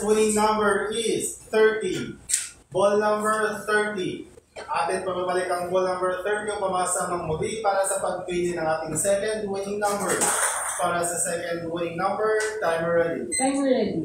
winning number is 30. Ball number 30. Atin pababalik ang ball number 30 o pamasa ng muli para sa pagpili ng ating second winning number. Para sa second winning number, timer ready. Timer ready.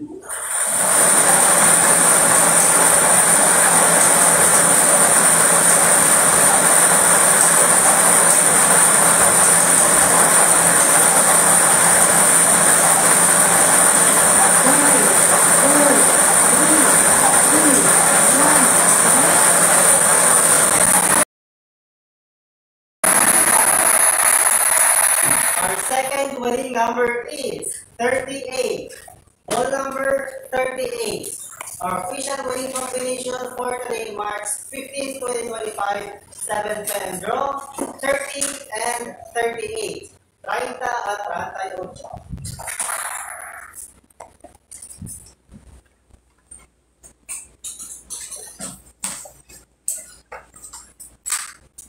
Our second winning number is 38. Ball number 38. Our official winning combination for today marks 15, 20, 25, 7 pen draw, 30 and 38. 30 at 38.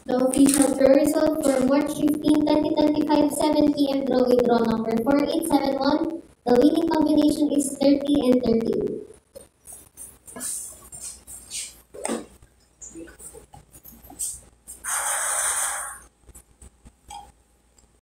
The official draw result for March 15, 2025, 7 p.m. draw with draw number 4871. The winning combination is 30 and 38.